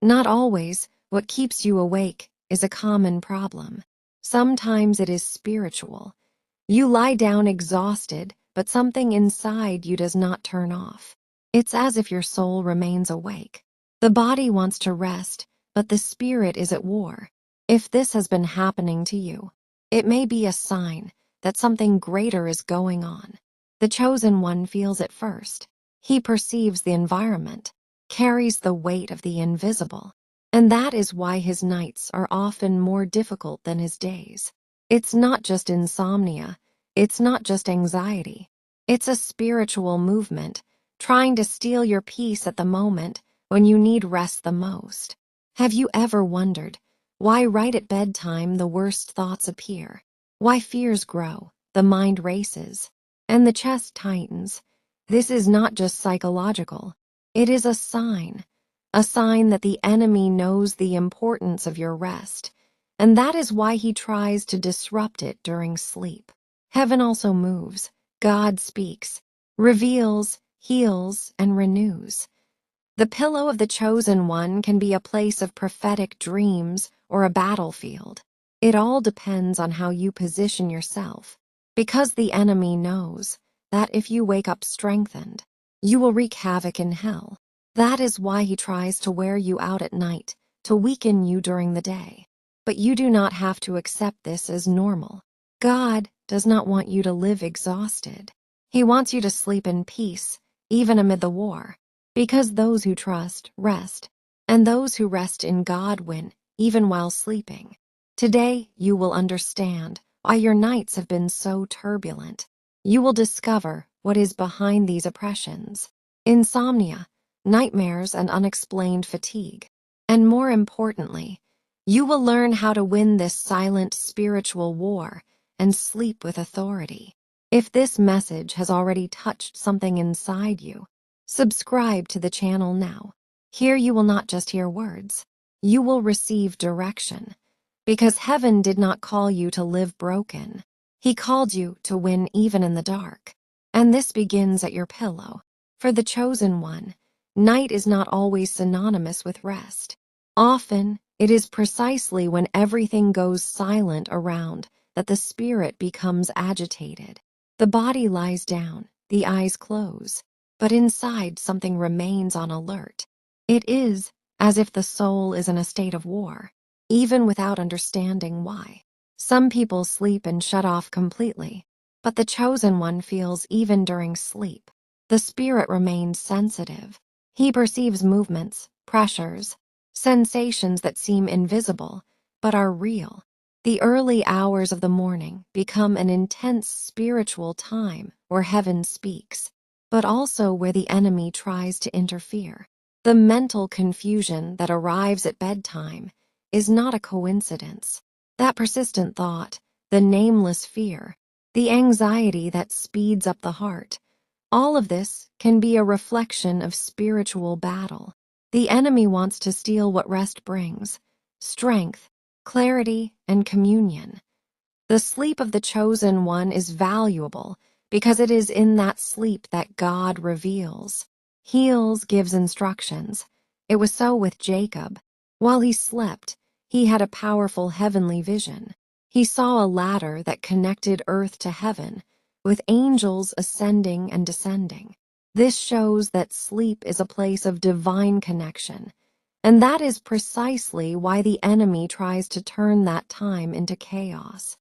Not always what keeps you awake is a common problem. Sometimes it is spiritual. You lie down exhausted, but something inside you does not turn off. It's as if your soul remains awake. The body wants to rest, but the spirit is at war. If this has been happening to you, it may be a sign that something greater is going on. The chosen one feels it first. He perceives the environment, carries the weight of the invisible, and that is why his nights are often more difficult than his days. It's not just insomnia, it's not just anxiety. It's a spiritual movement, trying to steal your peace at the moment when you need rest the most. Have you ever wondered why right at bedtime the worst thoughts appear? Why fears grow, the mind races, and the chest tightens? This is not just psychological. It is a sign that the enemy knows the importance of your rest, and that is why he tries to disrupt it during sleep. Heaven also moves. God speaks, reveals, heals, and renews. The pillow of the chosen one can be a place of prophetic dreams or a battlefield. It all depends on how you position yourself, because the enemy knows that if you wake up strengthened, you will wreak havoc in hell. That is why he tries to wear you out at night, to weaken you during the day. But you do not have to accept this as normal. God does not want you to live exhausted. He wants you to sleep in peace, even amid the war, because those who trust rest, and those who rest in God win, even while sleeping. Today, you will understand why your nights have been so turbulent. You will discover what is behind these oppressions: insomnia, nightmares, and unexplained fatigue. And more importantly, you will learn how to win this silent spiritual war and sleep with authority. If this message has already touched something inside you, subscribe to the channel now. Here you will not just hear words, you will receive direction, because heaven did not call you to live broken. He called you to win even in the dark. And this begins at your pillow. For the chosen one, night is not always synonymous with rest. Often, it is precisely when everything goes silent around that the spirit becomes agitated. The body lies down, the eyes close, but inside something remains on alert. It is as if the soul is in a state of war, even without understanding why. Some people sleep and shut off completely, but the chosen one feels even during sleep. The spirit remains sensitive. He perceives movements, pressures, sensations that seem invisible, but are real. The early hours of the morning become an intense spiritual time where heaven speaks, but also where the enemy tries to interfere. The mental confusion that arrives at bedtime is not a coincidence. That persistent thought, the nameless fear, the anxiety that speeds up the heart, all of this can be a reflection of spiritual battle. The enemy wants to steal what rest brings: strength, clarity, and communion. The sleep of the chosen one is valuable because it is in that sleep that God reveals, heals, gives instructions. It was so with Jacob. While he slept, he had a powerful heavenly vision. He saw a ladder that connected earth to heaven, with angels ascending and descending. This shows that sleep is a place of divine connection, and that is precisely why the enemy tries to turn that time into chaos.